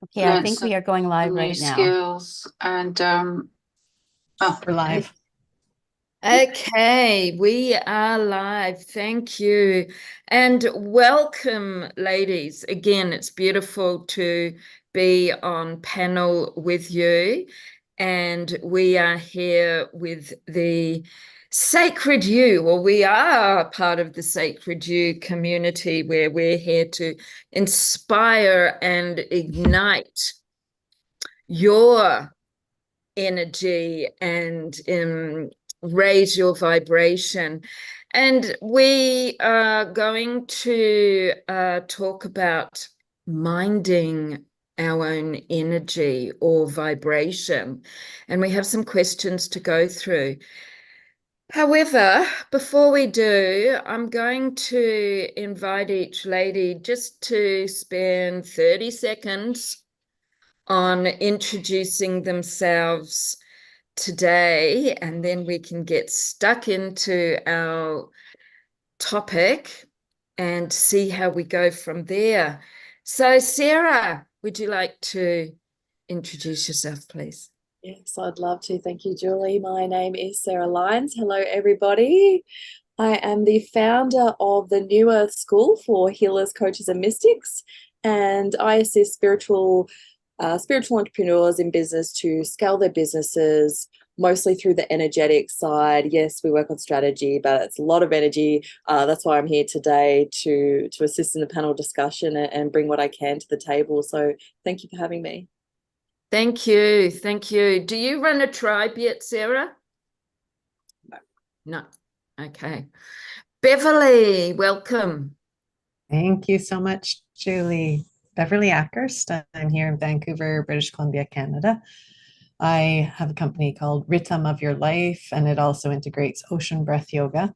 Okay, I learned think some we are going live new right now. skills and oh, We're live. Okay, we are live. Thank you. And welcome, ladies. Again, it's beautiful to be on panel with you. And we are here with the Sacred You, or we are part of the Sacred You community where we're here to inspire and ignite your energy and raise your vibration. And we are going to talk about minding our own energy or vibration. And we have some questions to go through. However, before we do, I'm going to invite each lady just to spend 30 seconds on introducing themselves today, and then we can get stuck into our topic and see how we go from there. So, Sarah, would you like to introduce yourself, please? Yes, I'd love to. Thank you, Julie. My name is Sarah Lyons. Hello, everybody. I am the founder of the New Earth School for Healers, Coaches, and Mystics, and I assist spiritual entrepreneurs in business to scale their businesses, mostly through the energetic side. Yes, we work on strategy, but it's a lot of energy. That's why I'm here today to assist in the panel discussion and bring what I can to the table. So thank you for having me. Thank you. Thank you. Do you run a tribe yet, Sarah? No. No. Okay. Beverly, welcome. Thank you so much, Julie. Beverly Akhurst. I'm here in Vancouver, British Columbia, Canada. I have a company called Rhythm of Your Life, and it also integrates ocean breath yoga.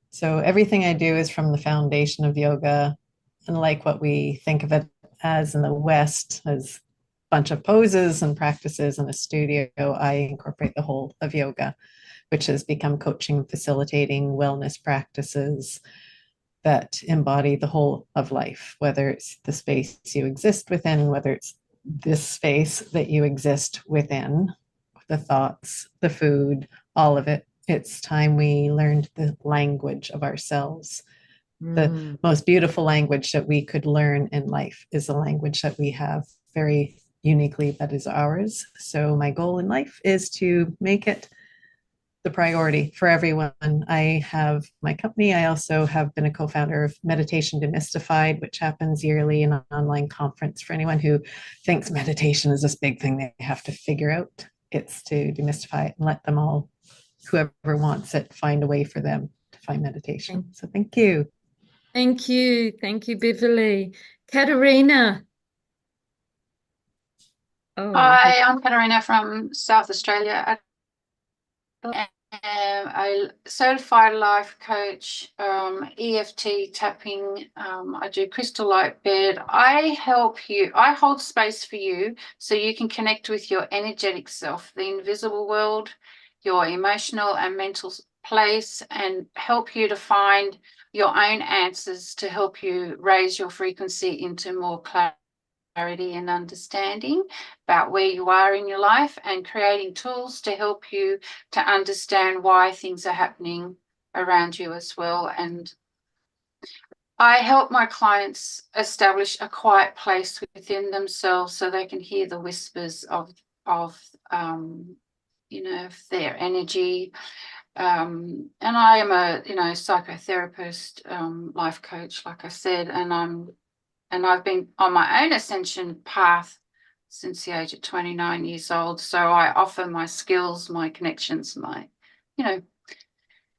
So everything I do is from the foundation of yoga, and like what we think of it as in the West, as a bunch of poses and practices in a studio, I incorporate the whole of yoga, which has become coaching, facilitating wellness practices that embody the whole of life, whether it's the space you exist within, whether it's this space that you exist within, the thoughts, the food, all of it. It's time we learned the language of ourselves. The most beautiful language that we could learn in life is a language that we have very uniquely that is ours. So my goal in life is to make it the priority for everyone. I have my company. I also have been a co-founder of Meditation Demystified, which happens yearly in an online conference for anyone who thinks meditation is this big thing they have to figure out. It's to demystify it and let them all, whoever wants it, find a way for them to find meditation. So thank you. Thank you. Thank you, Beverly. Katerina. Oh, hi, I'm Katerina from South Australia. A certified life coach, EFT tapping. I do crystal light bed. I help you. I hold space for you so you can connect with your energetic self, the invisible world, your emotional and mental place, and help you to find your own answers to help you raise your frequency into more clarity and understanding about where you are in your life, and creating tools to help you to understand why things are happening around you as well. And I help my clients establish a quiet place within themselves so they can hear the whispers of their energy. And I am a psychotherapist, life coach, like I said, and I've been on my own ascension path since the age of 29 years old. So I offer my skills, my connections,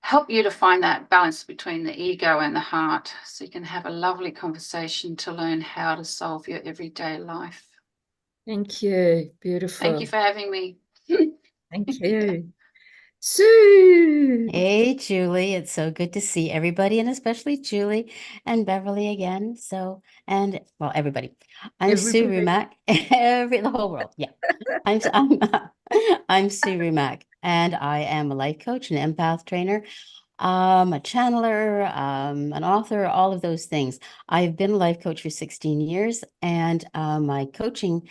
help you to find that balance between the ego and the heart so you can have a lovely conversation to learn how to solve your everyday life. thank you. Beautiful. Thank you for having me. Thank you. Sue. Hey, Julie. It's so good to see everybody, and especially Julie and Beverly again. Everybody. I'm Sue Rumack. The whole world. Yeah. I'm Sue Rumack, and I am a life coach and empath trainer. a channeler, an author, all of those things. I've been a life coach for 16 years, and my coaching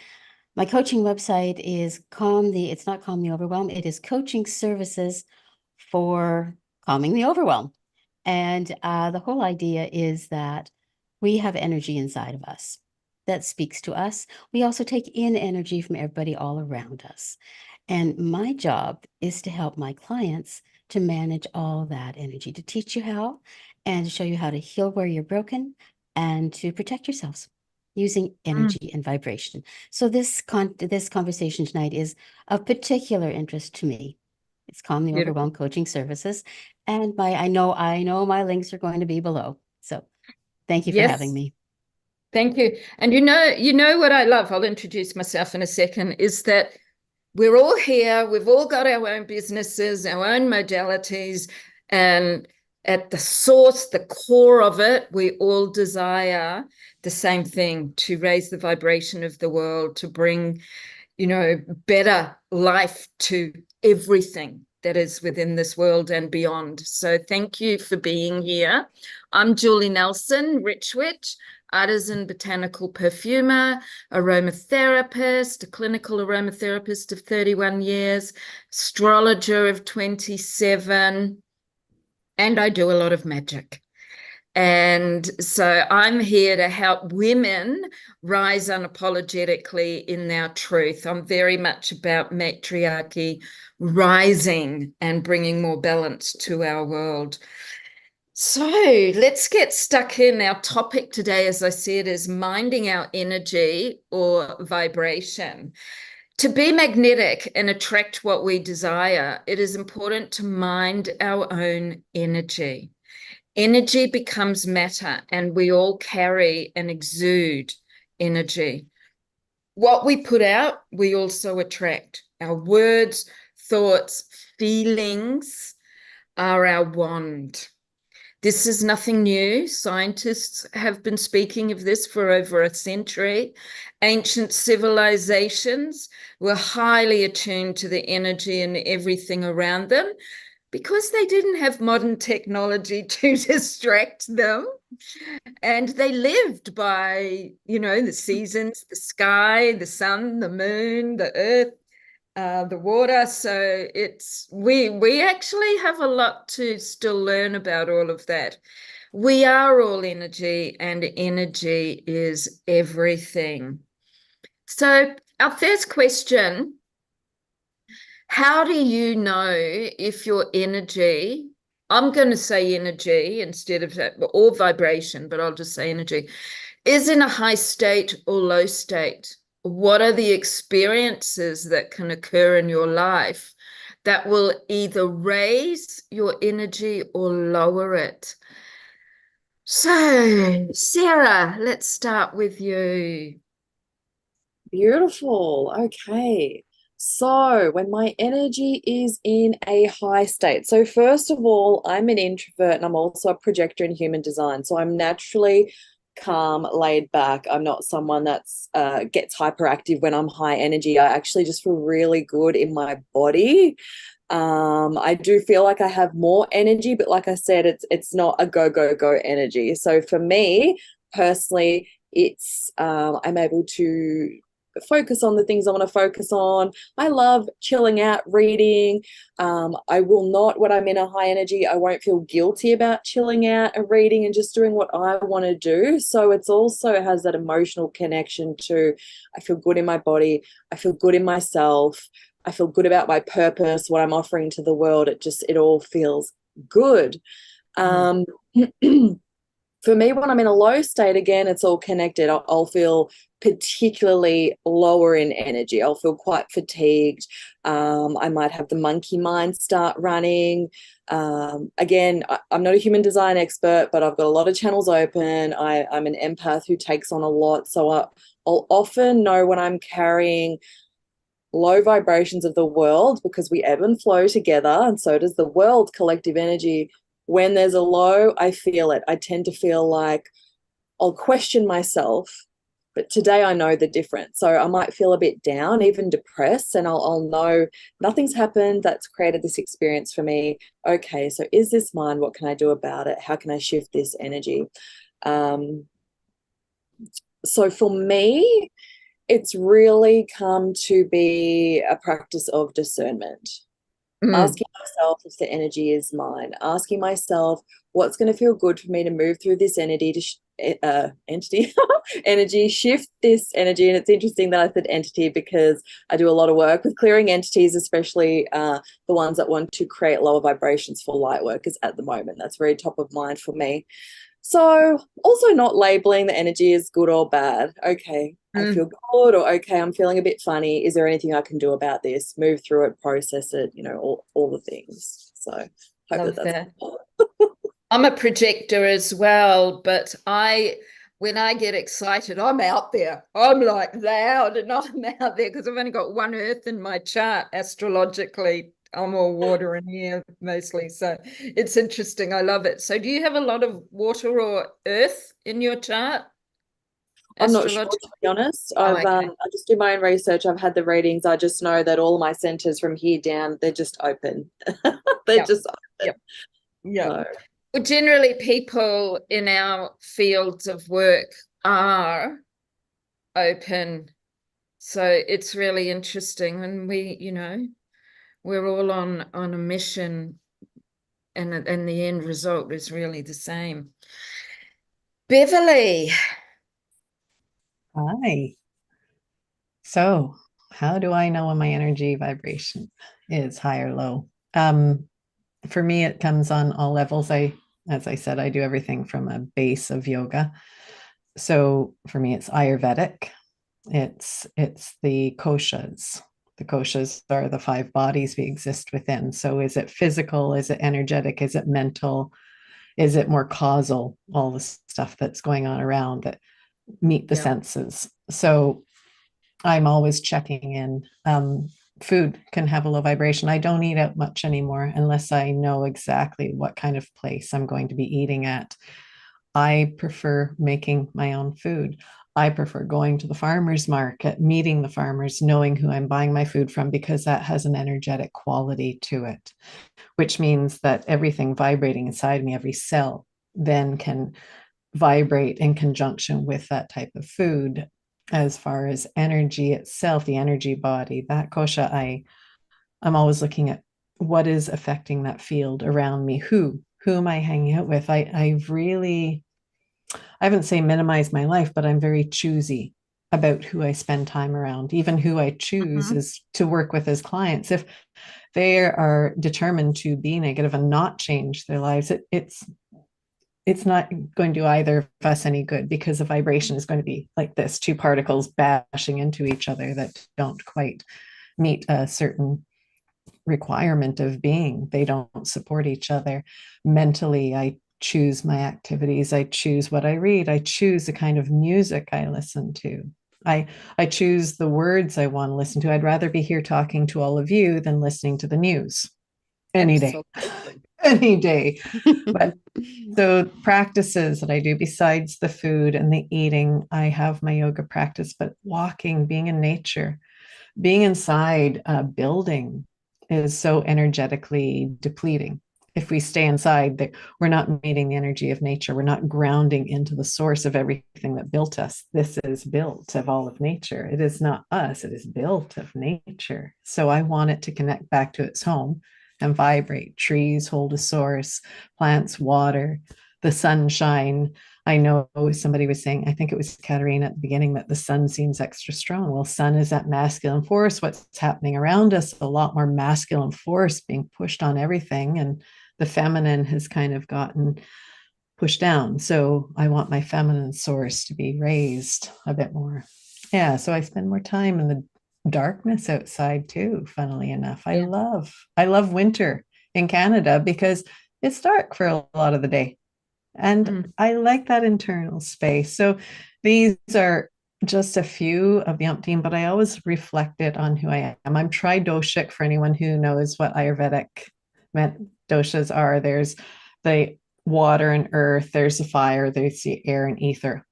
website is it's not Calm the Overwhelm, it is coaching services for calming the overwhelm. And the whole idea is that we have energy inside of us that speaks to us. We also take in energy from everybody all around us. And my job is to help my clients to manage all that energy, to teach you how, and to show you how to heal where you're broken and to protect yourselves using energy and vibration. So this conversation tonight is of particular interest to me. It's Calm the Overwhelm Coaching Services. And I know my links are going to be below. So thank you for having me. Thank you. And you know what I love, I'll introduce myself in a second, is that we're all here, we've all got our own businesses, our own modalities, and at the source, the core of it, we all desire the same thing, to raise the vibration of the world, to bring, better life to everything that is within this world and beyond. So thank you for being here. I'm Julie Nelson Richwich, artisan botanical perfumer, aromatherapist, a clinical aromatherapist of 31 years, astrologer of 27, and I do a lot of magic. And so I'm here to help women rise unapologetically in their truth. I'm very much about matriarchy rising and bringing more balance to our world. So let's get stuck in. Our topic today, as I said, is minding our energy or vibration. To be magnetic and attract what we desire, it is important to mind our own energy. Energy becomes matter, and we all carry and exude energy. What we put out, we also attract. Our words, thoughts, feelings are our wand. This is nothing new. Scientists have been speaking of this for over a century. Ancient civilizations were highly attuned to the energy and everything around them, because they didn't have modern technology to distract them. And they lived by, the seasons, the sky, the sun, the moon, the earth, the water. So we actually have a lot to still learn about all of that. We are all energy, and energy is everything. So our first question: how do you know if your energy, I'm going to say energy instead of or vibration, but I'll just say energy, is in a high state or low state? What are the experiences that can occur in your life that will either raise your energy or lower it? So, Sarah, let's start with you. Beautiful. Okay. So when my energy is in a high state, so first of all, I'm an introvert and I'm also a projector in human design. So I'm naturally calm, laid back. I'm not someone that's gets hyperactive when I'm high energy. I actually just feel really good in my body. I do feel like I have more energy, but like I said, it's not a go, go, go energy. So for me personally, it's I'm able to focus on the things I want to focus on. I love chilling out, reading. I will not, when I'm in a high energy, I won't feel guilty about chilling out and reading and just doing what I want to do. So it's also has that emotional connection to, I feel good in my body. I feel good in myself. I feel good about my purpose, what I'm offering to the world. It all feels good. For me, when I'm in a low state, again, it's all connected. I'll feel particularly lower in energy. I'll feel quite fatigued. I might have the monkey mind start running. Again, I'm not a human design expert, but I've got a lot of channels open. I'm an empath who takes on a lot. So I'll often know when I'm carrying low vibrations of the world, because we ebb and flow together, and so does the world collective energy. When there's a low, I feel it. I tend to feel like I'll question myself, But today I know the difference. So I might feel a bit down, even depressed, and I'll know nothing's happened that's created this experience for me. Okay, so is this mine? What can I do about it? How can I shift this energy? So for me, it's really come to be a practice of discernment. Asking myself if the energy is mine, asking myself what's going to feel good for me to move through this energy energy, shift this energy. And it's interesting that I said entity, because I do a lot of work with clearing entities, especially the ones that want to create lower vibrations for light workers at the moment. That's very top of mind for me. So also not labeling the energy as good or bad. Okay, I feel good, or okay, I'm feeling a bit funny. Is there anything I can do about this? Move through it, process it, all the things. So hope that's I'm a projector as well, but when I get excited, I'm out there. I'm like loud, and I'm out there because I've only got one earth in my chart astrologically. I'm all water and air mostly. So it's interesting. I love it. So do you have a lot of water or earth in your chart? I'm not sure, to be honest. I just do my own research. I've had the readings. I just know that all my centers from here down, they're just open. They're just open. Yeah. So. Well, generally people in our fields of work are open. So it's really interesting. And we're all on a mission, and the end result is really the same. Beverly. Hi. So how do I know when my energy vibration is high or low? For me, it comes on all levels. As I said, I do everything from a base of yoga. So for me, it's Ayurvedic. It's the koshas. The koshas are the 5 bodies we exist within. So is it physical? Is it energetic? Is it mental? Is it more causal? All the stuff that's going on around that meet the senses. So I'm always checking in. Food can have a low vibration. I don't eat out much anymore unless I know exactly what kind of place I'm going to be eating at. I prefer making my own food. I prefer going to the farmer's market, meeting the farmers, knowing who I'm buying my food from, because that has an energetic quality to it, which means that everything vibrating inside me, every cell, then can vibrate in conjunction with that type of food. As far as energy itself, the energy body, that kosha, I'm always looking at what is affecting that field around me. Who am I hanging out with? I haven't say minimize my life, but I'm very choosy about who I spend time around. Even who I choose is to work with as clients. If they are determined to be negative and not change their lives, it's not going to do either of us any good, because the vibration is going to be like this, 2 particles bashing into each other that don't quite meet a certain requirement of being. They don't support each other. Mentally, I choose my activities. I choose what I read. I choose the kind of music I listen to. I choose the words I want to listen to. I'd rather be here talking to all of you than listening to the news any day. Any day. But so practices that I do besides the food and the eating, I have my yoga practice, but walking, being in nature, being inside a building is so energetically depleting. If we stay inside, we're not meeting the energy of nature. We're not grounding into the source of everything that built us. This is built of all of nature. It is not us. It is built of nature. So I want it to connect back to its home and vibrate. Trees hold a source, plants, water, the sunshine. I know somebody was saying, I think it was Katerina at the beginning, that the sun seems extra strong. Well, sun is that masculine force. What's happening around us, a lot more masculine force being pushed on everything. And the feminine has kind of gotten pushed down. So I want my feminine source to be raised a bit more. Yeah, so I spend more time in the darkness outside too, funnily enough. I love winter in Canada because it's dark for a lot of the day. And I like that internal space. So these are just a few of the umpteen, but I always reflect it on who I am. I'm tridoshic, for anyone who knows what Ayurvedic doshas are. There's the water and earth, there's the fire, there's the air and ether.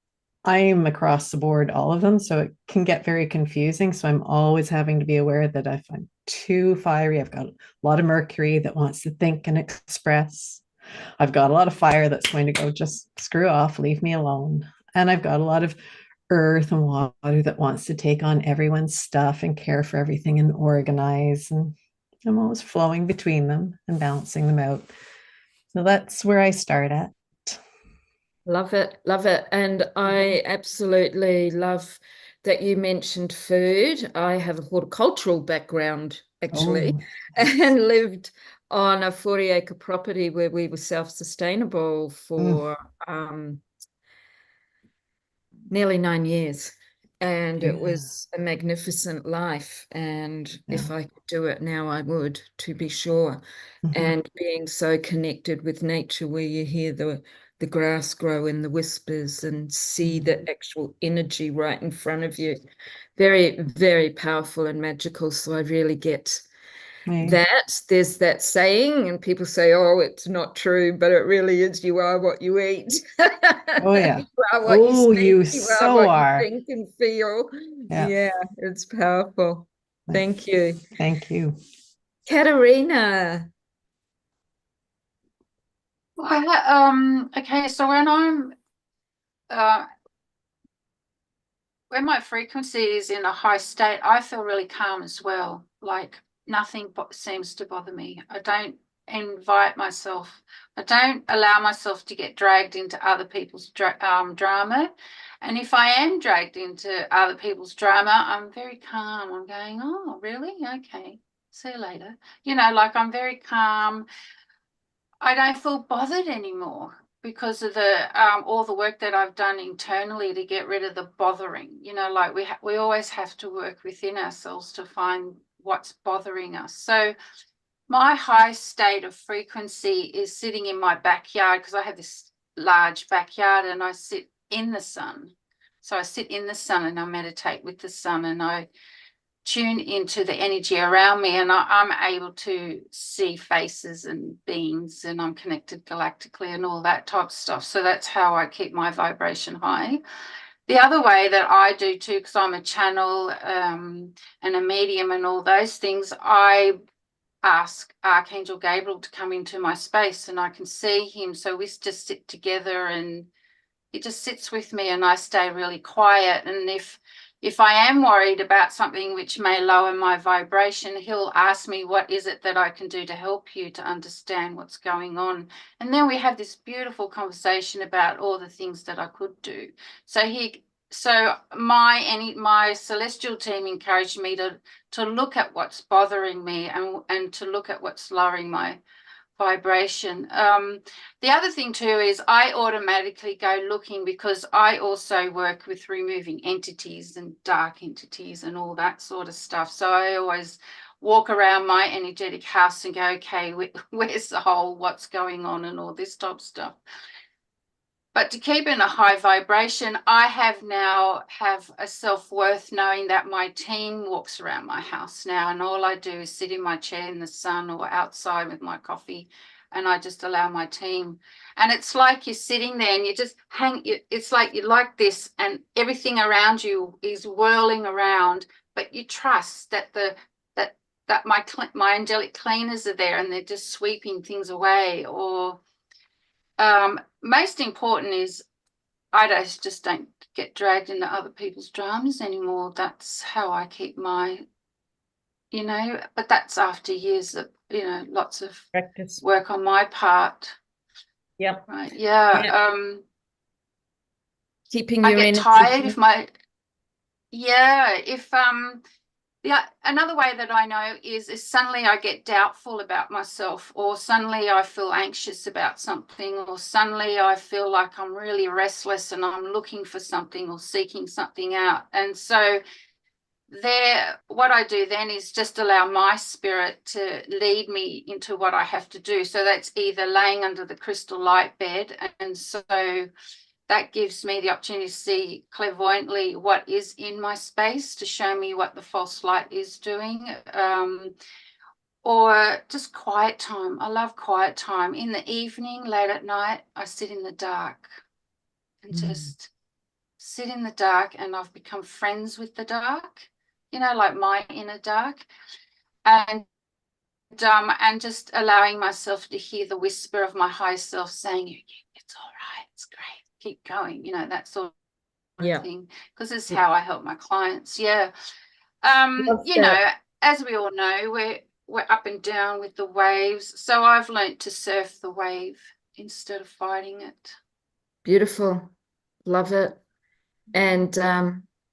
I'm across the board, all of them. So it can get very confusing. So I'm always having to be aware that if I'm too fiery, I've got a lot of Mercury that wants to think and express. I've got a lot of fire that's going to go, just screw off, leave me alone. And I've got a lot of earth and water that wants to take on everyone's stuff and care for everything and organize. And I'm always flowing between them and balancing them out. So that's where I start at. Love it, love it. And I absolutely love that you mentioned food. I have a horticultural background, actually, and lived on a 40-acre property where we were self-sustainable for nearly 9 years. And it was a magnificent life. And if I could do it now, I would, to be sure. And being so connected with nature, where you hear the grass grow in the whispers and see the actual energy right in front of you. Very, very powerful and magical. So I really get that. There's that saying, and people say, oh, it's not true, but it really is. You are what you eat. Oh, yeah. You are what you speak. You You so are what are. you think and feel. Yeah, It's powerful. Thank you. Thank you. Katerina. Okay, so when my frequency is in a high state, I feel really calm as well. Like nothing seems to bother me. I don't allow myself to get dragged into other people's drama. And if I am dragged into other people's drama, I'm very calm. I'm going, oh, really? Okay, see you later. Like I'm very calm. I don't feel bothered anymore because of all the work that I've done internally to get rid of the bothering. Like we always have to work within ourselves to find what's bothering us. So my high state of frequency is sitting in my backyard, because I have this large backyard, and I sit in the sun. So I sit in the sun and I meditate with the sun, and I tune into the energy around me, and I'm able to see faces and beings, and I'm connected galactically and all that type of stuff. So that's how I keep my vibration high. The other way that I do too, because I'm a channel and a medium and all those things, I ask Archangel Gabriel to come into my space, and I can see him. So we just sit together, and he just sits with me, and I stay really quiet. And if I am worried about something which may lower my vibration, he'll ask me, what is it that I can do to help you to understand what's going on? And then we have this beautiful conversation about all the things that I could do. So my celestial team encouraged me to look at what's bothering me and to look at what's lowering my vibration. The other thing too is I automatically go looking, because I also work with removing entities and dark entities and all that sort of stuff. So I always walk around my energetic house and go, okay, where's the hole, what's going on, and all this type of stuff. But to keep in a high vibration, I have a self-worth knowing that my team walks around my house now, and all I do is sit in my chair in the sun or outside with my coffee, and I just allow my team. And it's like you're sitting there and you just it's like you're like this, and everything around you is whirling around, but you trust that that my angelic cleaners are there, and they're just sweeping things away. Or most important is I just don't get dragged into other people's dramas anymore. That's how I keep my, but that's after years of, lots of Practice. work on my part. Yep. Right. Yeah. Keeping I your get energy. tired if another way that I know is suddenly I get doubtful about myself, or suddenly I feel anxious about something, or suddenly I feel like I'm really restless and I'm looking for something or seeking something out. And so what I do then is just allow my spirit to lead me into what I have to do. So that's either laying under the crystal light bed, and so that gives me the opportunity to see clairvoyantly what is in my space, to show me what the false light is doing, or just quiet time. I love quiet time. In the evening, late at night, I sit in the dark and just sit in the dark, and I've become friends with the dark, you know, like my inner dark. And just allowing myself to hear the whisper of my higher self saying, it's all right, it's great, keep going, you know, that sort of thing, because it's how I help my clients. You know, as we all know, we're up and down with the waves, so I've learned to surf the wave instead of fighting it. Beautiful. Love it. And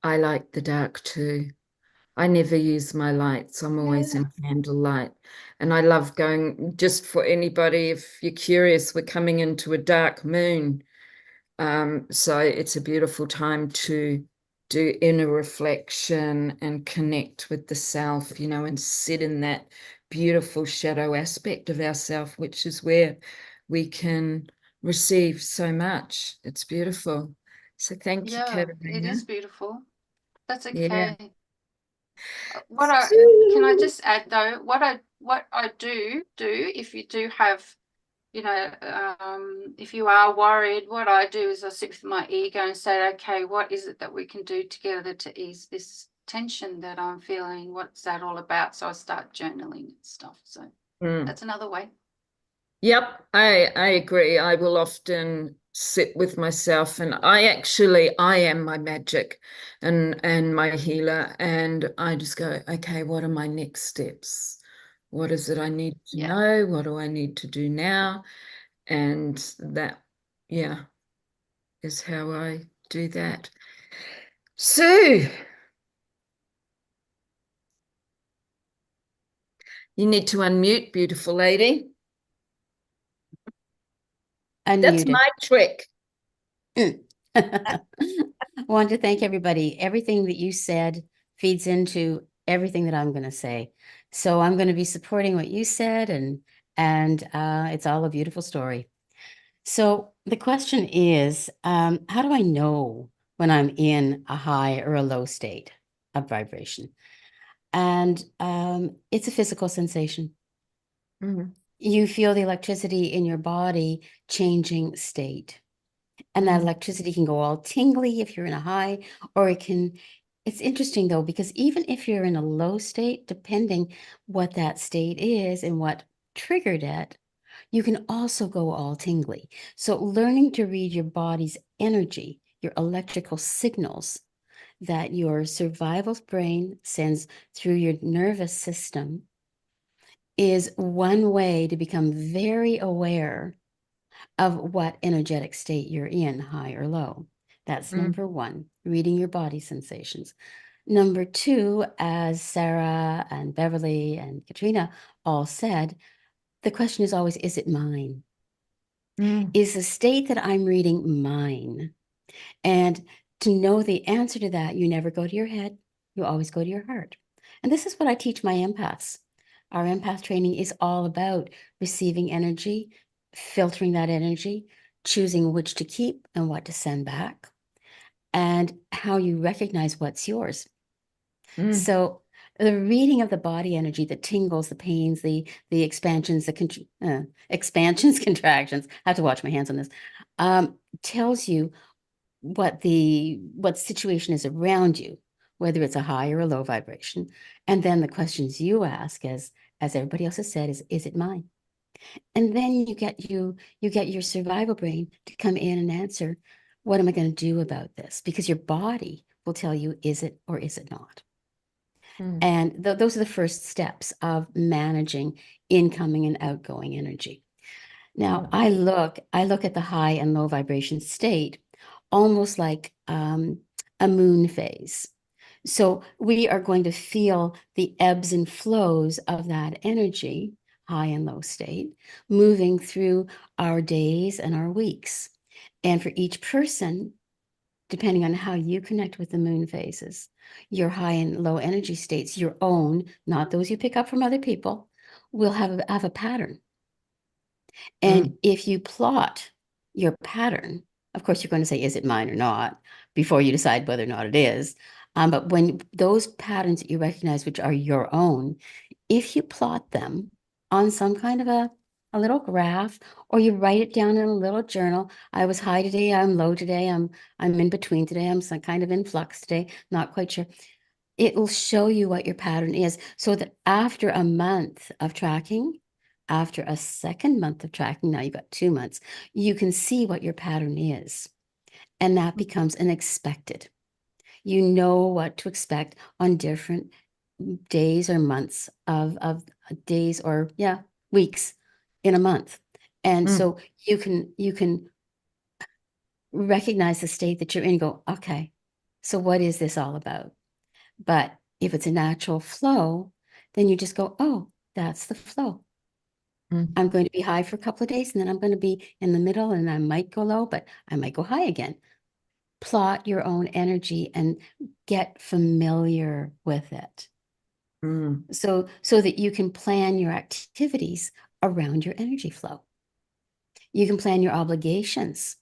I like the dark too. I never use my lights. I'm always in candlelight. And I love going, just for anybody, if you're curious, we're coming into a dark moon. So it's a beautiful time to do inner reflection and connect with the self, you know, and sit in that beautiful shadow aspect of ourself, which is where we can receive so much. It's beautiful. So thank you, Katerina. It is beautiful. That's okay. Yeah. Can I just add though, what I do if you do have, you know, if you are worried, what I do is I sit with my ego and say, okay, what is it that we can do together to ease this tension that I'm feeling? What's that all about? So I start journaling and stuff. So that's another way. Yep, I agree. I will often sit with myself, and I am my magic and my healer, and I just go, okay, what are my next steps? What is it I need to know? What do I need to do now? And that, is how I do that. Sue, you need to unmute, beautiful lady. That's my trick. I want to thank everybody. Everything that you said feeds into everything that I'm going to say. So I'm going to be supporting what you said, and it's all a beautiful story. So the question is, how do I know when I'm in a high or a low state of vibration? And it's a physical sensation. Mm-hmm. You feel the electricity in your body changing state. And that electricity can go all tingly if you're in a high, or it's interesting though, because even if you're in a low state, depending what that state is and what triggered it, you can also go all tingly. So learning to read your body's energy, your electrical signals that your survival brain sends through your nervous system is one way to become very aware of what energetic state you're in, high or low. That's number one, reading your body sensations. Number two, as Sarah and Beverly and Katerina all said, the question is always, is it mine? Is the state that I'm reading mine? And to know the answer to that, you never go to your head, you always go to your heart. And this is what I teach my empaths. Our empath training is all about receiving energy, filtering that energy, choosing which to keep and what to send back, and how you recognize what's yours. So the reading of the body energy, the tingles, the pains, the expansions, expansions, contractions, I have to watch my hands on this, tells you what situation is around you, whether it's a high or a low vibration. And then the questions you ask, as everybody else has said, is it mine? And then you get your survival brain to come in and answer, what am I going to do about this? Because your body will tell you, is it or is it not? And those are the first steps of managing incoming and outgoing energy. Now, I look at the high and low vibration state almost like a moon phase. So we are going to feel the ebbs and flows of that energy, high and low state, moving through our days and our weeks. And for each person, depending on how you connect with the moon phases, your high and low energy states, your own, not those you pick up from other people, will have a pattern. And if you plot your pattern, of course, you're going to say, is it mine or not, before you decide whether or not it is. But when those patterns that you recognize, which are your own, if you plot them on some kind of a a little graph, or you write it down in a little journal. I was high today, I'm low today, I'm in between today, I'm some kind of in flux today, not quite sure. It will show you what your pattern is, so that after a month of tracking, after a second month of tracking, now you've got 2 months, you can see what your pattern is. And that becomes an expected. You know what to expect on different days or months of days, or weeks in a month. And so you can recognize the state that you're in and go, okay, so what is this all about? But if it's a natural flow, then you just go, oh, that's the flow. I'm going to be high for a couple of days, and then I'm going to be in the middle, and I might go low, but I might go high again. Plot your own energy and get familiar with it. So that you can plan your activities around your energy flow. You can plan your obligations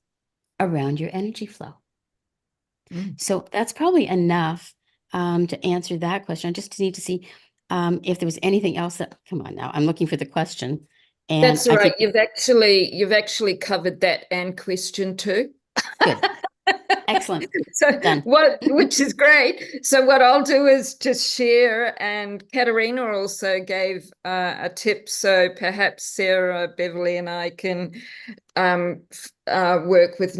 around your energy flow. So that's probably enough to answer that question. I just need to see if there was anything else that, come on now, I'm looking for the question. And that's right. You've actually covered that and question too. Good. Excellent. So done. Which is great. So what I'll do is just share, and Katerina also gave a tip. So perhaps Sarah, Beverly, and I can work with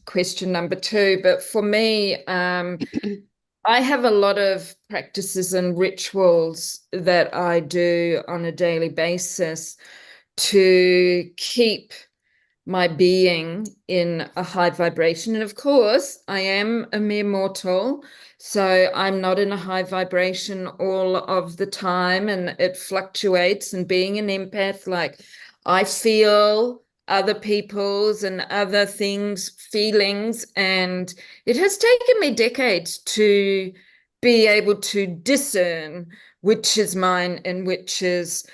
question number 2. But for me, I have a lot of practices and rituals that I do on a daily basis to keep my being in a high vibration. And of course, I am a mere mortal, so I'm not in a high vibration all of the time, and it fluctuates. And being an empath, like, I feel other people's and other things' feelings, and it has taken me decades to be able to discern which is mine and which is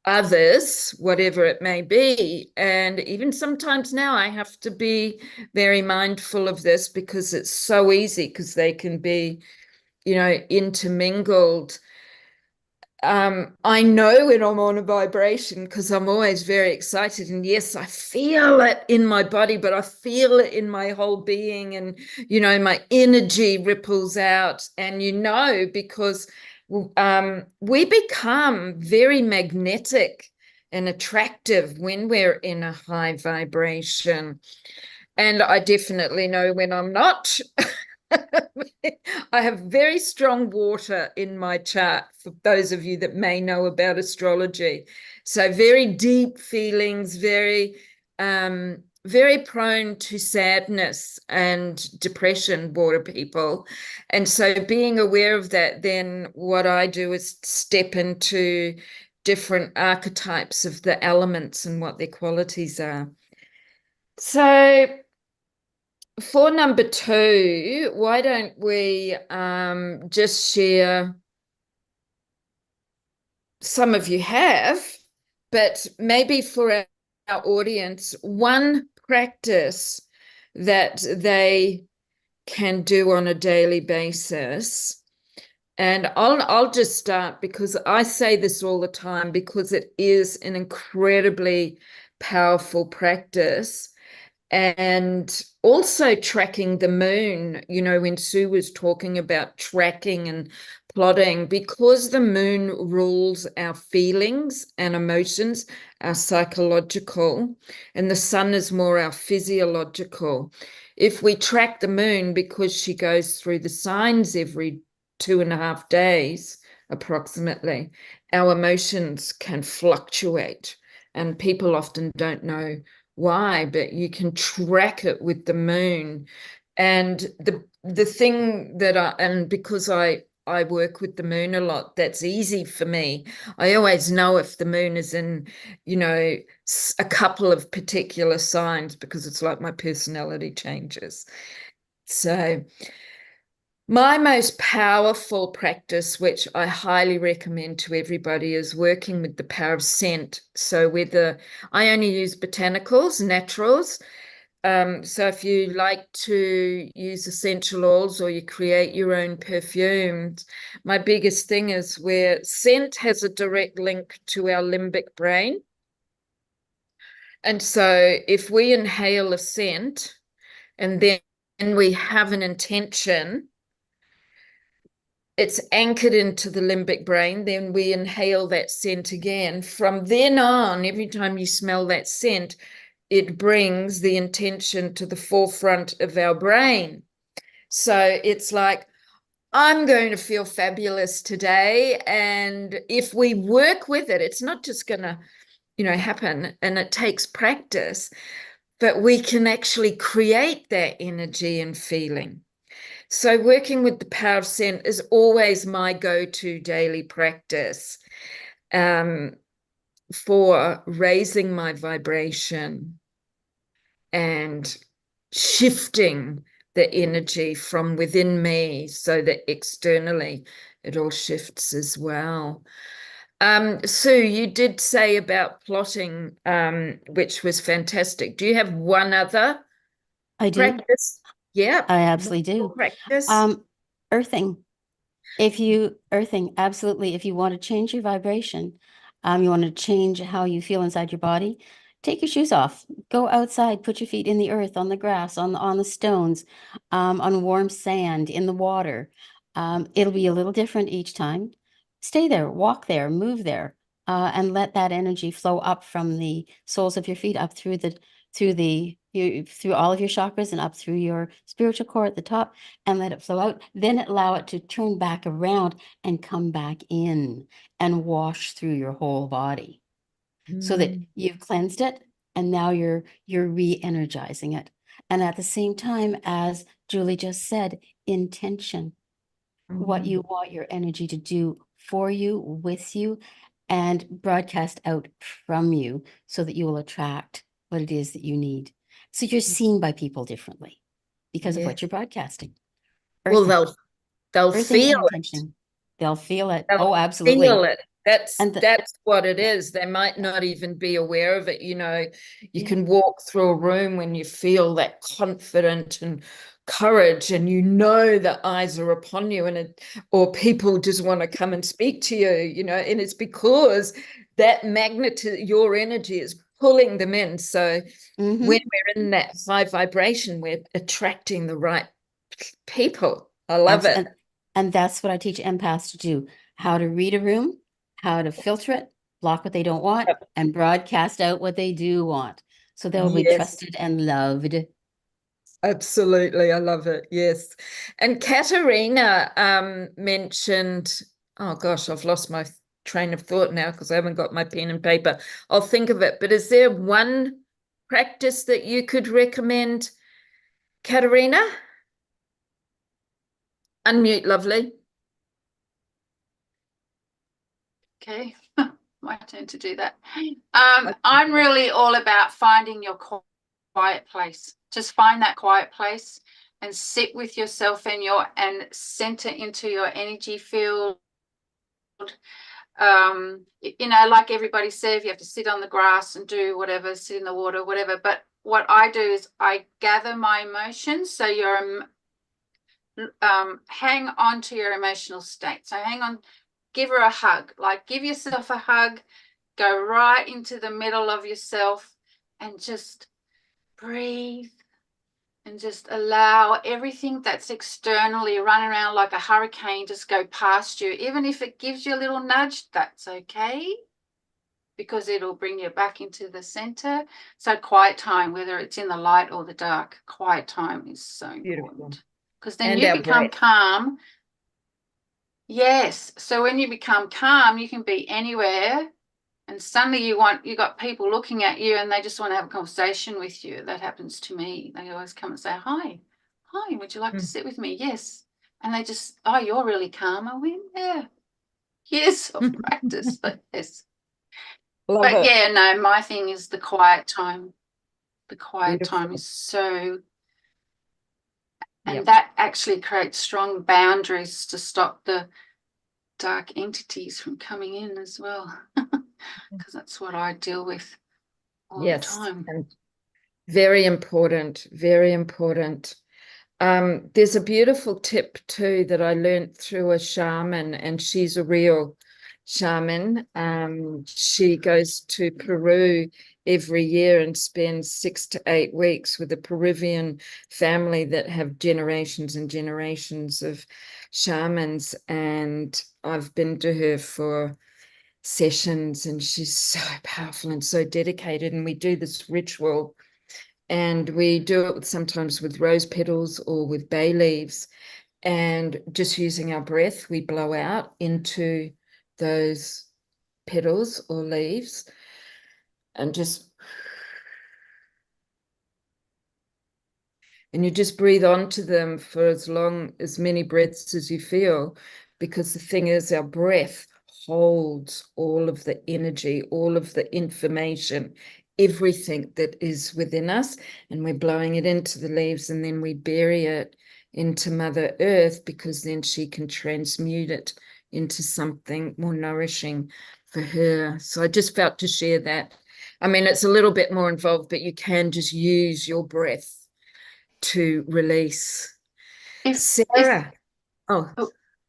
others, whatever it may be. And even sometimes now I have to be very mindful of this, because it's so easy, because they can be, intermingled. I know when I'm on a vibration, because I'm always very excited, and yes, I feel it in my body, but I feel it in my whole being, and my energy ripples out. And because we become very magnetic and attractive when we're in a high vibration. And I definitely know when I'm not. I have very strong water in my chart, for those of you that may know about astrology. So very deep feelings, very prone to sadness and depression, water people. And so being aware of that, then what I do is step into different archetypes of the elements and what their qualities are. So for number 2, why don't we just share, some of you have, but maybe for our audience, one practice that they can do on a daily basis. And I'll just start, because I say this all the time, because it is an incredibly powerful practice. And also tracking the moon, when Sue was talking about tracking and plotting, because the moon rules our feelings and emotions, our psychological, and the sun is more our physiological. If we track the moon, because she goes through the signs every 2.5 days, approximately, our emotions can fluctuate, and people often don't know why, but you can track it with the moon. And the thing that and because I work with the moon a lot, that's easy for me. I always know if the moon is in, a couple of particular signs, because it's like my personality changes. So my most powerful practice, which I highly recommend to everybody, is working with the power of scent. So I only use botanicals, naturals. So if you like to use essential oils, or you create your own perfumes, my biggest thing is where scent has a direct link to our limbic brain. And so if we inhale a scent and then we have an intention, it's anchored into the limbic brain, then we inhale that scent again. From then on, every time you smell that scent, it brings the intention to the forefront of our brain. So it's like, I'm going to feel fabulous today. And if we work with it, it's not just going to, happen, and it takes practice, but we can actually create that energy and feeling. So working with the power of scent is always my go-to daily practice for raising my vibration and shifting the energy from within me so that externally it all shifts as well. Sue, you did say about plotting, which was fantastic. Do you have one other practice? Yeah, I absolutely do. Practice. Earthing. Earthing, absolutely. If you want to change your vibration, you want to change how you feel inside your body, take your shoes off, go outside, put your feet in the earth, on the grass, on the stones, on warm sand, in the water. It'll be a little different each time. Stay there, walk there, move there, and let that energy flow up from the soles of your feet up through all of your chakras and up through your spiritual core at the top, and let it flow out. Then allow it to turn back around and come back in and wash through your whole body, so that you've cleansed it, and now you're re-energizing it. And at the same time, as Julie just said, intention, what you want your energy to do for you, with you, and broadcast out from you, so that you will attract what it is that you need. So you're seen by people differently because of what you're broadcasting. Well, they'll feel it. They'll feel it. They'll absolutely. Feel it. That's what it is. They might not even be aware of it. You can walk through a room when you feel that confident and courage, and the eyes are upon you, or people just want to come and speak to you, and it's because that your energy is pulling them in. So when we're in that high vibration, we're attracting the right people. I love it. And that's what I teach empaths to do: how to read a room, how to filter it, block what they don't want, and broadcast out what they do want. So they'll be trusted and loved. Absolutely. I love it. Yes. And Katerina mentioned, oh gosh, I've lost my train of thought now because I haven't got my pen and paper. I'll think of it. But is there one practice that you could recommend, Katerina? Unmute, lovely. Okay, my turn to do that. I'm really all about finding your quiet place. Just find that quiet place and sit with yourself and center into your energy field. Like everybody says, you have to sit on the grass and do whatever, sit in the water, whatever. But what I do is I gather my emotions. So hang on to your emotional state. So hang on, give her a hug, like give yourself a hug, go right into the middle of yourself and just breathe and just allow everything that's externally running around like a hurricane just go past you. Even if it gives you a little nudge, that's okay, because it'll bring you back into the center. So quiet time, whether it's in the light or the dark, quiet time is so important, because then you become calm. Yes. So when you become calm, you can be anywhere, and suddenly you got people looking at you and they just want to have a conversation with you. That happens to me. They always come and say, hi, would you like to sit with me? Yes. And they just, oh, you're really calm. I went, yeah. Yes, I've practiced. But yes. Yeah, no, my thing is the quiet time. The quiet time is so, and that actually creates strong boundaries to stop the dark entities from coming in as well, because that's what I deal with all the time. And very important, very important. There's a beautiful tip too that I learned through a shaman, and she's a real shaman. She goes to Peru every year and spends 6 to 8 weeks with a Peruvian family that have generations and generations of shamans. And I've been to her for sessions, and she's so powerful and so dedicated. And we do this ritual, and we do it sometimes with rose petals or with bay leaves, and just using our breath, we blow out into those petals or leaves, and you just breathe onto them for as many breaths as you feel, because the thing is, our breath holds all of the energy, all of the information, everything that is within us, and we're blowing it into the leaves, and then we bury it into Mother Earth, because then she can transmute it into something more nourishing for her. So I just felt to share that. I mean, it's a little bit more involved, but you can just use your breath to release. Sarah.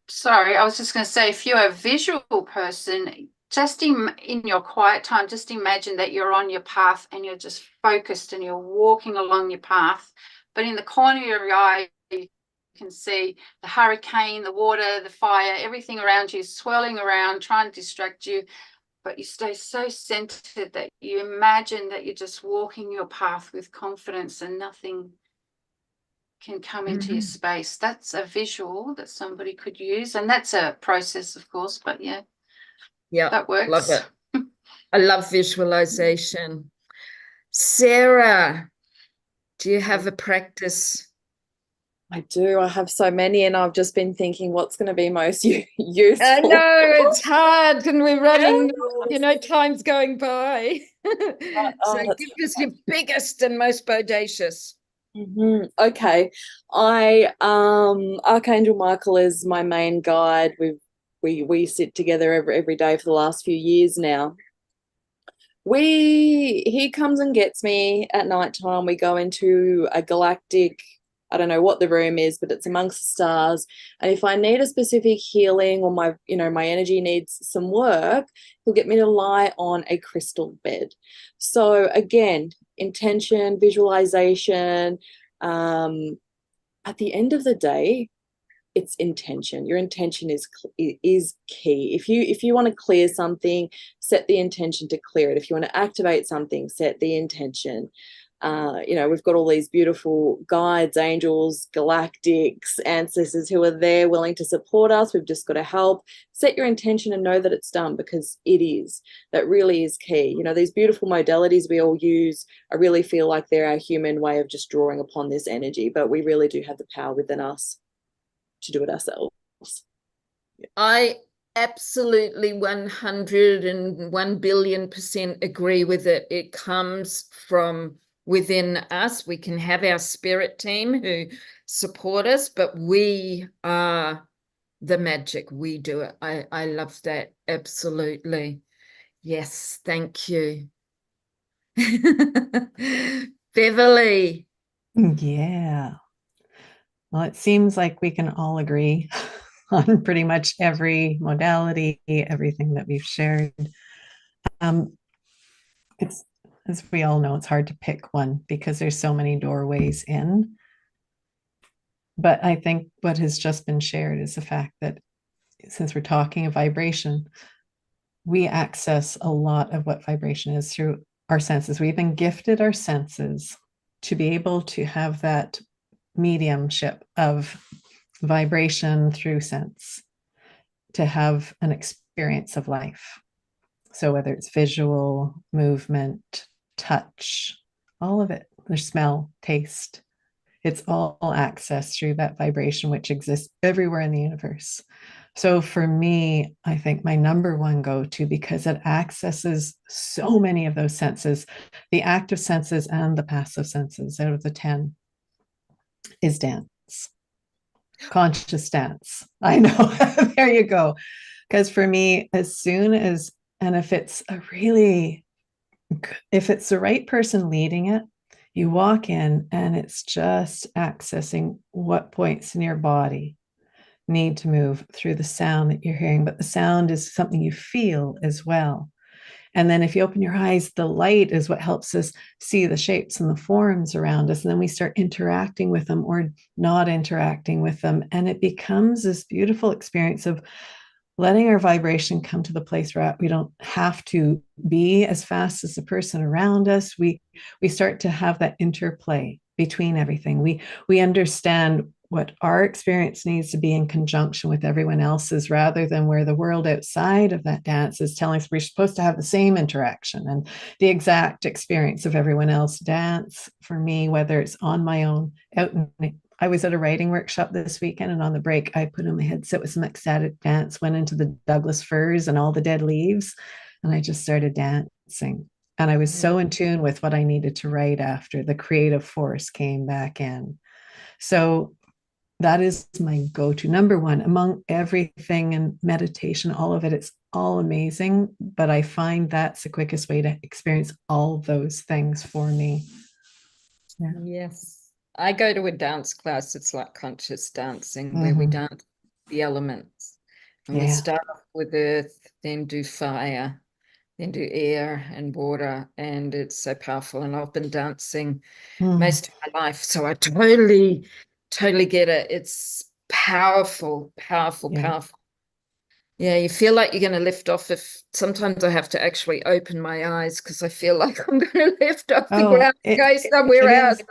Sorry, I was just going to say, if you're a visual person, just in your quiet time, just imagine that you're on your path and you're just focused and you're walking along your path. But in the corner of your eye, you can see the hurricane, the water, the fire, everything around you swirling around, trying to distract you. But you stay so centered that you imagine that you're just walking your path with confidence and nothing can come into your space. That's a visual that somebody could use, and that's a process, of course, but yeah, that works. Love it. I love visualization. Sarah, do you have a practice? I do. I have so many, and I've just been thinking what's going to be most useful. I know, it's hard, and we're running, time's going by. So give us your biggest and most bodacious. Okay. Archangel Michael is my main guide. We sit together every day for the last few years now. He comes and gets me at nighttime. We go into a galactic, I don't know what the room is, but it's amongst the stars. And if I need a specific healing, or my energy needs some work, he'll get me to lie on a crystal bed. So again, intention, visualization. At the end of the day, it's intention. Your intention is key. If you want to clear something, set the intention to clear it. If you want to activate something, set the intention. We've got all these beautiful guides, angels, galactics, ancestors who are there willing to support us. We've just got to help. Set your intention and know that it's done, because it is. That really is key. These beautiful modalities we all use, I really feel like they're our human way of just drawing upon this energy, but we really do have the power within us to do it ourselves. I absolutely 101 billion% agree with it. It comes from within us. We can have our spirit team who support us, but we are the magic. We do it. I love that. Absolutely. Yes, thank you. Beverly. Yeah. Well, it seems like we can all agree on pretty much every modality, everything that we've shared. It's, as we all know, it's hard to pick one because there's so many doorways in. But I think what has just been shared is the fact that since we're talking of vibration, we access a lot of what vibration is through our senses. We've been gifted our senses to be able to have that mediumship of vibration through sense, to have an experience of life. So whether it's visual, movement, touch, all of it, the smell, taste, it's all accessed through that vibration, which exists everywhere in the universe. So for me, I think my number one go-to, because it accesses so many of those senses, the active senses and the passive senses out of the 10, is dance. Conscious dance. I know. There you go. Because for me, as soon as, and if it's the right person leading it, you walk in and it's just accessing what points in your body need to move through the sound that you're hearing, but the sound is something you feel as well. And then if you open your eyes, the light is what helps us see the shapes and the forms around us. And then we start interacting with them or not interacting with them. And it becomes this beautiful experience of letting our vibration come to the place where we don't have to be as fast as the person around us. We start to have that interplay between everything. We understand what our experience needs to be in conjunction with everyone else's, rather than where the world outside of that dance is telling us we're supposed to have the same interaction and the exact experience of everyone else. Dance for me, whether it's on my own, out in, I was at a writing workshop this weekend, and on the break, I put on my headset with some ecstatic dance, went into the Douglas firs and all the dead leaves, and I just started dancing. And I was so in tune with what I needed to write after. The creative force came back in. So that is my go-to. Number one, among everything and meditation, all of it, it's all amazing. But I find that's the quickest way to experience all those things for me. Yeah. Yes. I go to a dance class. It's like conscious dancing, where we dance the elements. And we start off with earth, then do fire, then do air and water. And it's so powerful. And I've been dancing most of my life. So I totally get it. It's powerful, powerful, powerful. Yeah, you feel like you're going to lift off. If sometimes I have to actually open my eyes because I feel like I'm going to lift off the ground and go somewhere else.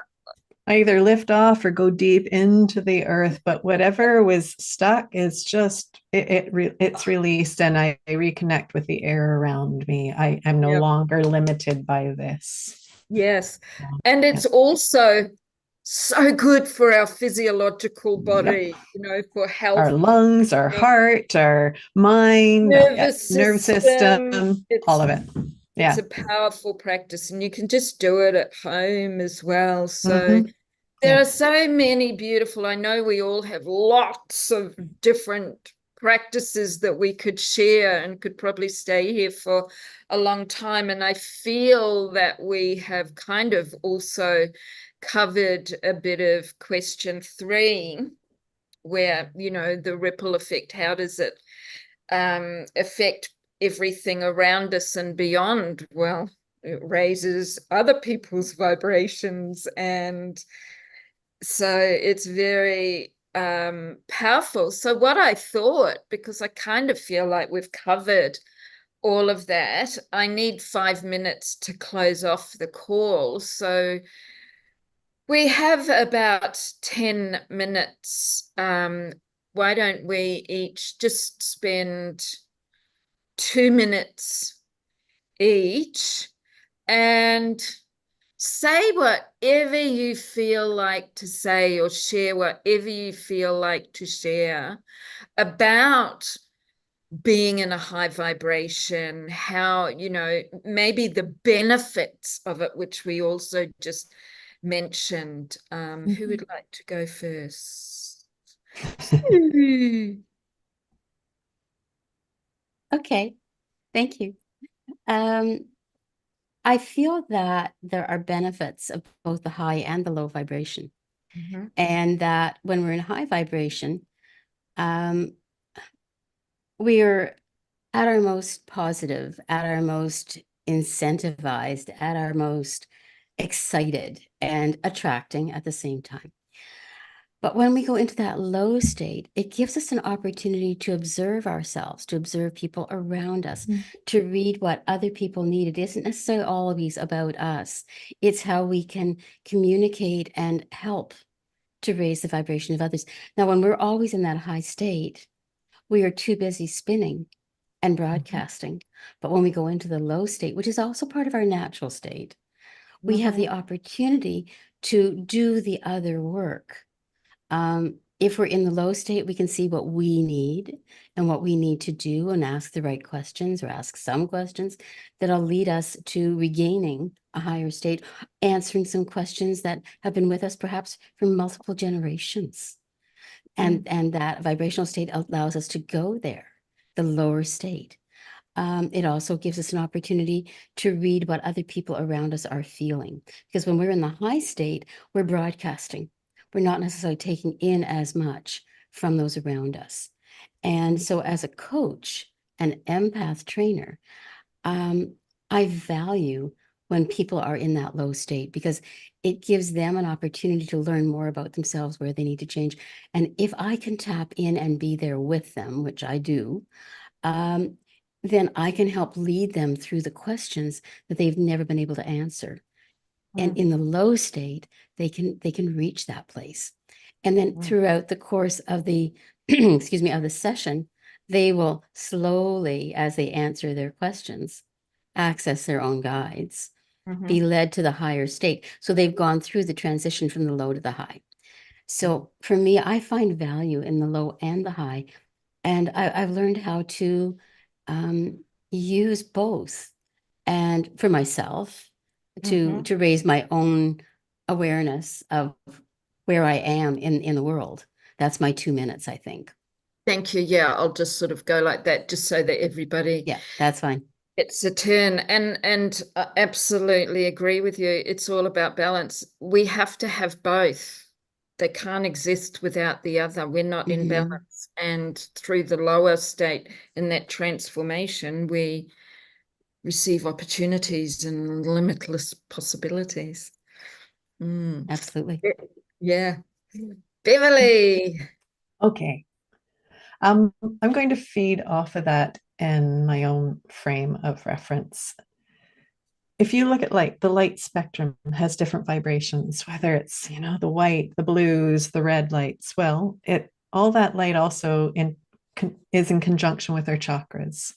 I either lift off or go deep into the earth, but whatever was stuck is just it's released, and I reconnect with the air around me. I'm no longer limited by this. Yes, and it's also so good for our physiological body, you know, for health. Our lungs, our heart, our mind, nervous system, all of it. Yeah. It's a powerful practice, and you can just do it at home as well. So there are so many beautiful, I know we all have lots of different practices that we could share and could probably stay here for a long time. And I feel that we have kind of also covered a bit of question 3, where, you know, the ripple effect, how does it affect everything around us and beyond? Well, it raises other people's vibrations, and so it's very powerful. So what I thought, because I kind of feel like we've covered all of that, I need 5 minutes to close off the call. So we have about 10 minutes. Why don't we each just spend 2 minutes each and say whatever you feel like to say, or share whatever you feel like to share about being in a high vibration, how, you know, maybe the benefits of it, which we also just mentioned. Who would like to go first? Okay, thank you. I feel that there are benefits of both the high and the low vibration. And that when we're in high vibration, we're at our most positive, at our most incentivized, at our most excited and attracting at the same time. But when we go into that low state, it gives us an opportunity to observe ourselves, to observe people around us, to read what other people need. It isn't necessarily always about us. It's how we can communicate and help to raise the vibration of others. Now, when we're always in that high state, we are too busy spinning and broadcasting. But when we go into the low state, which is also part of our natural state, we have the opportunity to do the other work. If we're in the low state, we can see what we need and what we need to do, and ask the right questions, or ask some questions that'll lead us to regaining a higher state, answering some questions that have been with us perhaps for multiple generations. And that vibrational state allows us to go there, the lower state. It also gives us an opportunity to read what other people around us are feeling. Because when we're in the high state, we're broadcasting. We're not necessarily taking in as much from those around us. And so as a coach, an empath trainer, I value when people are in that low state, because it gives them an opportunity to learn more about themselves, where they need to change. And if I can tap in and be there with them, which I do, then I can help lead them through the questions that they've never been able to answer. And in the low state, they can reach that place. And then throughout the course of the excuse me, of the session, they will slowly, as they answer their questions, access their own guides, be led to the higher state. So they've gone through the transition from the low to the high. So for me, I find value in the low and the high. And I've learned how to use both. And for myself, to raise my own awareness of where I am in the world. That's my 2 minutes, I think. Thank you. Yeah, I'll just sort of go like that, just so that everybody that's fine. It's a turn. And I absolutely agree with you. It's all about balance. We have to have both. They can't exist without the other. We're not in balance. And through the lower state, in that transformation, we receive opportunities and limitless possibilities. Absolutely. Yeah. Beverly. Okay. I'm going to feed off of that in my own frame of reference. If you look at light, the light spectrum has different vibrations, whether it's, the white, the blues, the red lights. Well, all that light also is in conjunction with our chakras.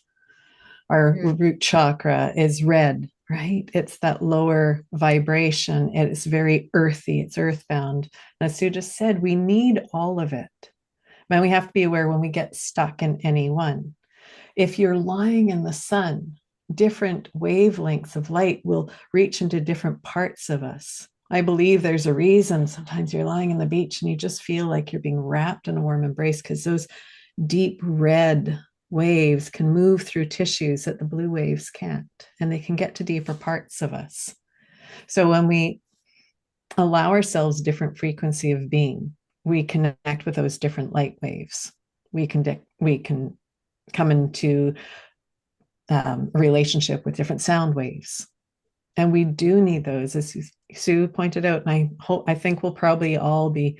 Our root chakra is red, right? It's that lower vibration. It's very earthy. It's earthbound. And as Sue just said, we need all of it. And we have to be aware when we get stuck in any one. If you're lying in the sun, different wavelengths of light will reach into different parts of us. I believe there's a reason sometimes you're lying on the beach and you just feel like you're being wrapped in a warm embrace, because those deep red waves can move through tissues that the blue waves can't, and they can get to deeper parts of us. So when we allow ourselves different frequency of being, we connect with those different light waves. We can come into a relationship with different sound waves. And we do need those, as Sue pointed out, and I think we'll probably all be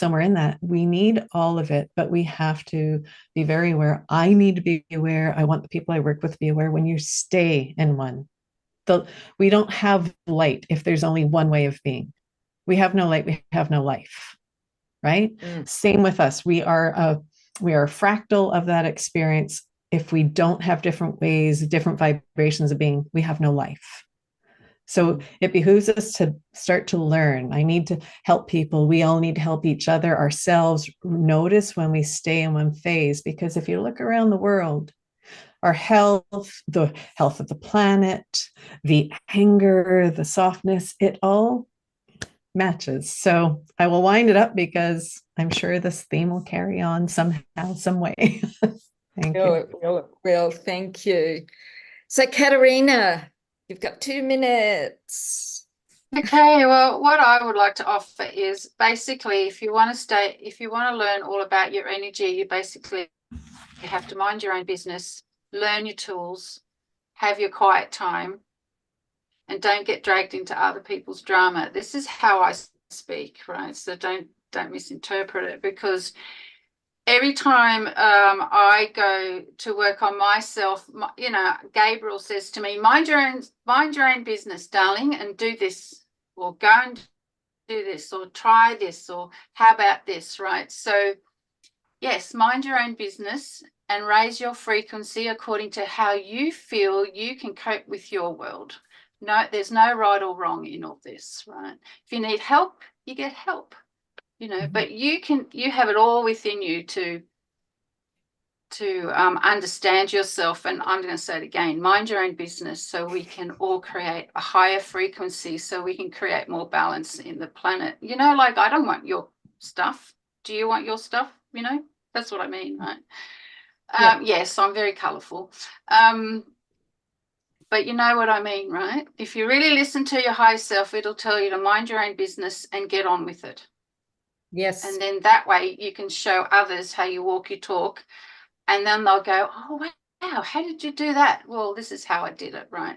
somewhere in that. We need all of it, but we have to be very aware. I need to be aware. I want the people I work with to be aware when you stay in one. We don't have light if there's only one way of being. We have no light, we have no life, right? Same with us. We are a fractal of that experience. If we don't have different ways, different vibrations of being, we have no life. So it behooves us to start to learn. I need to help people. We all need to help each other, ourselves, notice when we stay in one phase. Because if you look around the world, our health, the health of the planet, the anger, the softness, it all matches. So I will wind it up because I'm sure this theme will carry on somehow, some way. Thank you. Well, thank you. So Katerina, you've got 2 minutes. Okay, well, what I would like to offer is basically, if you want to learn all about your energy, you basically have to mind your own business, learn your tools, have your quiet time, and don't get dragged into other people's drama. This is how I speak, right? So don't misinterpret it, because every time I go to work on myself, Gabriel says to me, mind your own business, darling, and do this, or go and do this, or try this, or how about this, right? So yes, mind your own business and raise your frequency according to how you feel you can cope with your world. No, there's no right or wrong in all this, right? If you need help, you get help. But you have it all within you to understand yourself. And I'm going to say it again, mind your own business, so we can all create a higher frequency, so we can create more balance in the planet. Like, I don't want your stuff. Do you want your stuff? That's what I mean, right? Yes, I'm very colorful. But you know what I mean, right? If you really listen to your higher self, it'll tell you to mind your own business and get on with it. Yes. And then that way you can show others how you walk your talk, and then they'll go, oh, wow, how did you do that? Well, this is how I did it, right?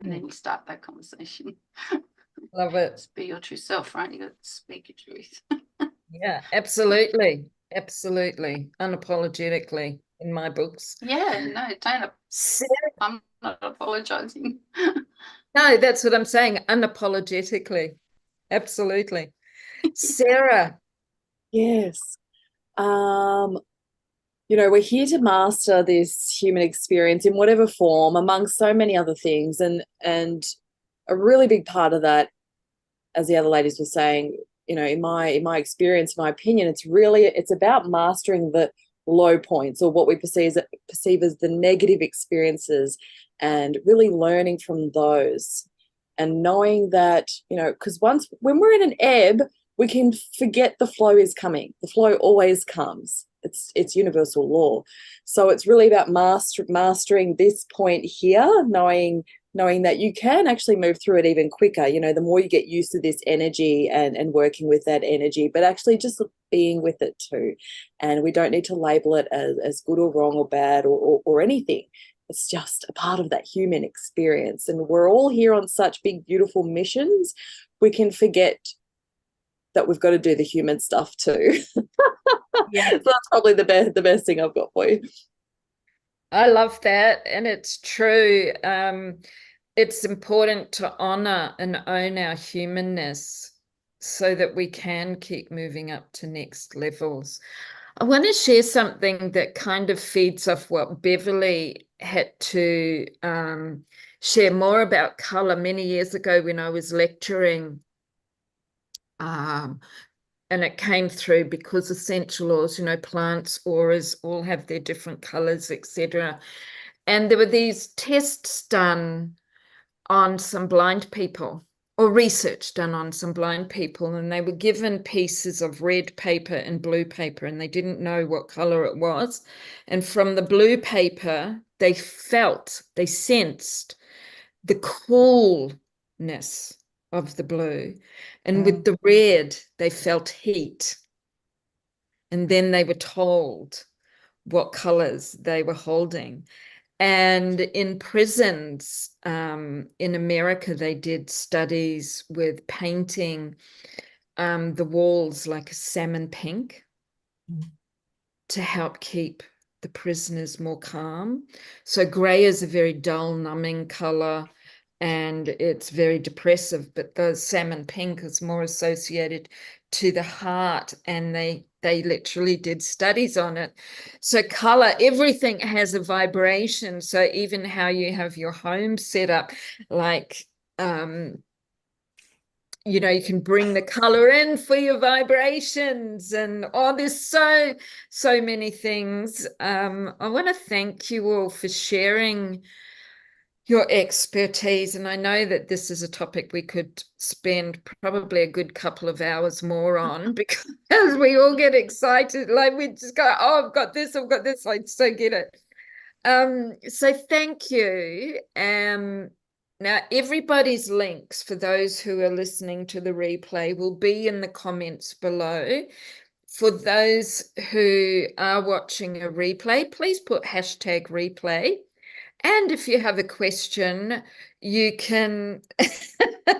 And then you start that conversation. Love it. Just be your true self, right? You got to speak your truth. Yeah, absolutely. Absolutely. Unapologetically in my books. Yeah, no, don't. Sarah, I'm not apologizing. no, that's what I'm saying. Unapologetically. Absolutely. Sarah. Yes. You know, we're here to master this human experience in whatever form, among so many other things. And a really big part of that, as the other ladies were saying, you know, in my experience, my opinion, it's about mastering the low points, or what we perceive as the negative experiences, and really learning from those, and knowing that, you know, because when we're in an ebb, we can forget the flow is coming. The flow always comes. It's universal law. So it's really about mastering this point here, knowing that you can actually move through it even quicker. You know, the more you get used to this energy and working with that energy, but actually just being with it too. And we don't need to label it as good or wrong or bad or anything. It's just a part of that human experience. And we're all here on such big, beautiful missions. We can forget that we've got to do the human stuff too. Yeah. So that's probably the best thing I've got for you. I love that. And it's true. It's important to honor and own our humanness so that we can keep moving up to next levels. I want to share something that kind of feeds off what Beverly had to share more about color many years ago when I was lecturing. And it came through because essential oils, you know, plants, auras, all have their different colors, etc. And there were these tests done on some blind people, or research done on some blind people, and they were given pieces of red paper and blue paper, and they didn't know what color it was. And from the blue paper, they sensed the coolness of the blue. And with the red, they felt heat. And then they were told what colors they were holding. And in prisons in America, they did studies with painting the walls like a salmon pink to help keep the prisoners more calm. So gray is a very dull, numbing color, and it's very depressive, but the salmon pink is more associated to the heart, and they literally did studies on it. So color, everything has a vibration. So even how you have your home set up, like you know, you can bring the color in for your vibrations, and there's so many things. I want to thank you all for sharing your expertise, and I know that this is a topic we could spend probably a good couple of hours more on, because we all get excited, like we just go, oh, I've got this, I so get it. So thank you. Now everybody's links for those who are listening to the replay will be in the comments below. For those who are watching a replay, please put #replay. And if you have a question, you can,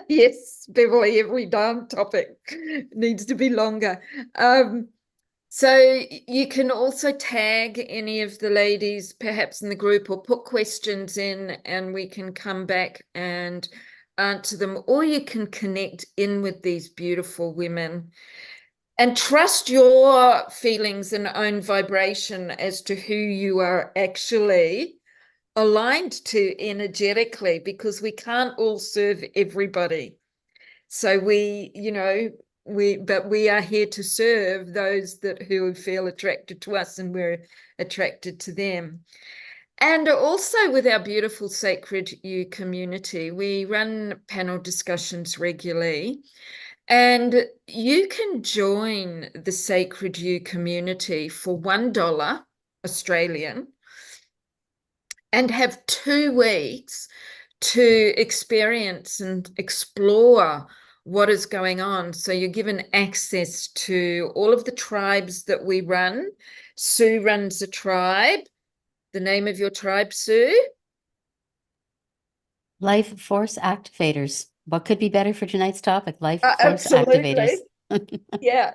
yes, Beverly, every damn topic needs to be longer. So you can also tag any of the ladies perhaps in the group, or put questions in, and we can come back and answer them. Or you can connect in with these beautiful women and trust your feelings and own vibration as to who you are actually aligned to energetically, because we can't all serve everybody. So we are here to serve those who feel attracted to us, and we're attracted to them. And also with our beautiful Sacred You community, we run panel discussions regularly, and you can join the Sacred You community for $1 Australian and have 2 weeks to experience and explore what is going on. So you're given access to all of the tribes that we run. Sue runs a tribe. The name of your tribe, Sue? Life force activators. What could be better for tonight's topic? Life force Absolutely. activators. Yeah.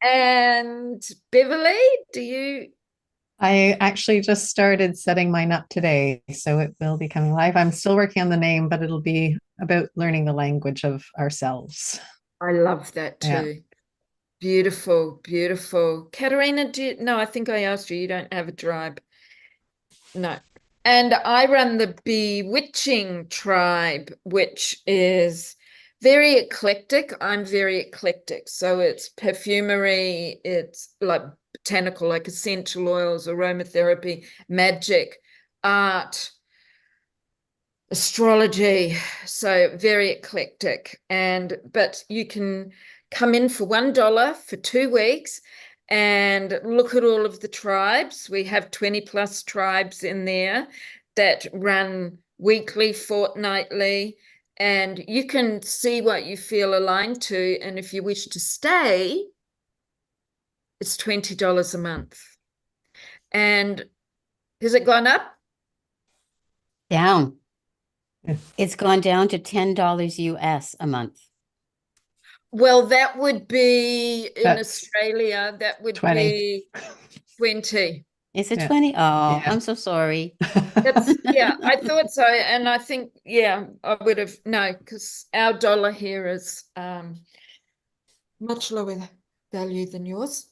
And Beverly, do you? I actually just started setting mine up today, so it will be coming live. I'm still working on the name, but it'll be about learning the language of ourselves. I love that too. Yeah. Beautiful, beautiful. Katerina, no, I think I asked you. You don't have a tribe. No. And I run the Bewitching tribe, which is very eclectic. I'm very eclectic. So it's perfumery, it's like botanical, like essential oils, aromatherapy, magic, art, astrology. So very eclectic. But you can come in for $1 for 2 weeks and look at all of the tribes. We have 20 plus tribes in there that run weekly, fortnightly, and you can see what you feel aligned to. And if you wish to stay, it's $20 a month. And has it gone up? Down. Yeah. It's gone down to $10 US a month. Well, that would be in That's Australia, that would 20. be 20. Is it Yeah. 20? Oh, Yeah. I'm so sorry. Yeah, I thought so. And I think, yeah, I would have, no, because our dollar here is much lower value than yours.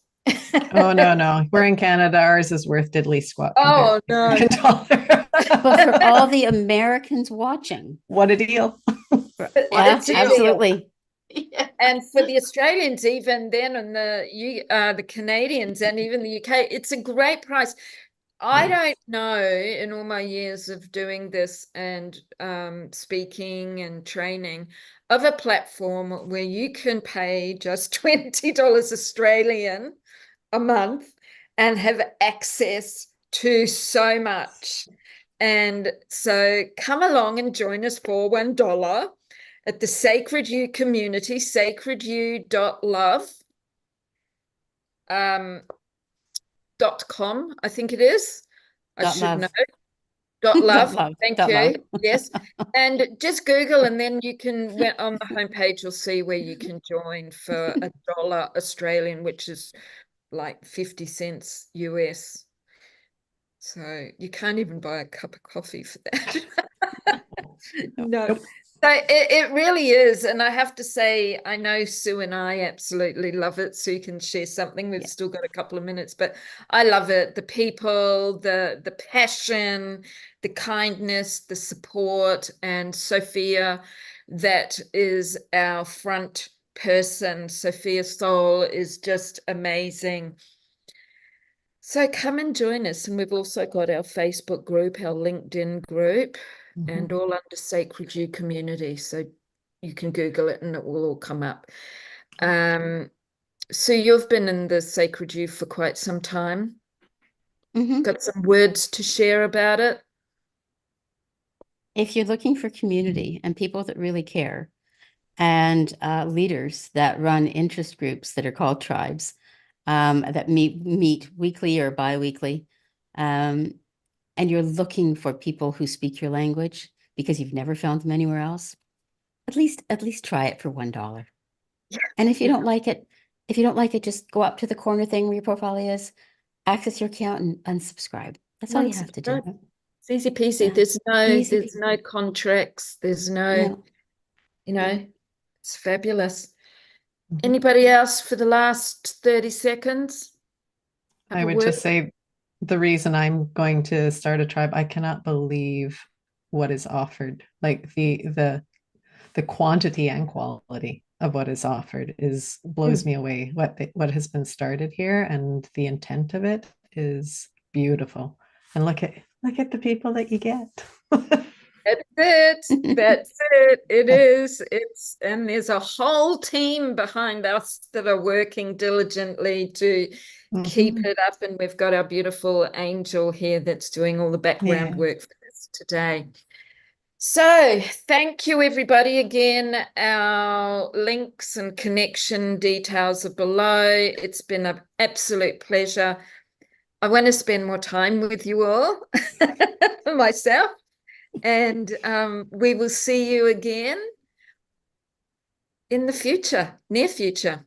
Oh, no. We're in Canada. Ours is worth diddly squat. Oh, compared to dollar. But for all the Americans watching, What a deal. yeah, It's a deal. absolutely. Yeah. And for the Australians, even then, and the Canadians, and even the UK, it's a great price. I don't know, in all my years of doing this and speaking and training, of a platform where you can pay just $20 Australian a month and have access to so much. And so come along and join us for $1 at the Sacred You community, sacredyou.love. .com, I think it is. I Dot should love. know. .love. Love. Thank Dot you. love. Yes. And just Google, and then you can, on the homepage, you'll see where you can join for $1 Australian, which is like 50 cents US. So you can't even buy a cup of coffee for that. No. Nope. So it really is. And I have to say, I know Sue and I absolutely love it. Sue can share something. We've still got a couple of minutes, but I love it. The people, the passion, the kindness, the support, and Sophia, that is our front person. Sophia Soul is just amazing. So come and join us. And we've also got our Facebook group, our LinkedIn group, and all under Sacred You community. So you can Google it and it will all come up. So you've been in the Sacred You for quite some time. Got some words to share about it? If you're looking for community and people that really care, and leaders that run interest groups that are called tribes, that meet weekly or bi-weekly, and you're looking for people who speak your language because you've never found them anywhere else, at least try it for $1. And if you don't like it, just go up to the corner thing where your profile is, access your account, and unsubscribe. That's all you have to do. It's easy peasy. Yeah. There's no contracts. There's no, it's fabulous. Anybody else for the last 30 seconds? I would just say the reason I'm going to start a tribe, I cannot believe what is offered. Like the quantity and quality of what is offered blows me away. What has been started here and the intent of it is beautiful. And look at the people that you get. That's it. It is. And there's a whole team behind us that are working diligently to keep it up. And we've got our beautiful Angel here that's doing all the background work for this today. So thank you, everybody. Again, our links and connection details are below. It's been an absolute pleasure. I want to spend more time with you all, myself, and we will see you again in the future, near future.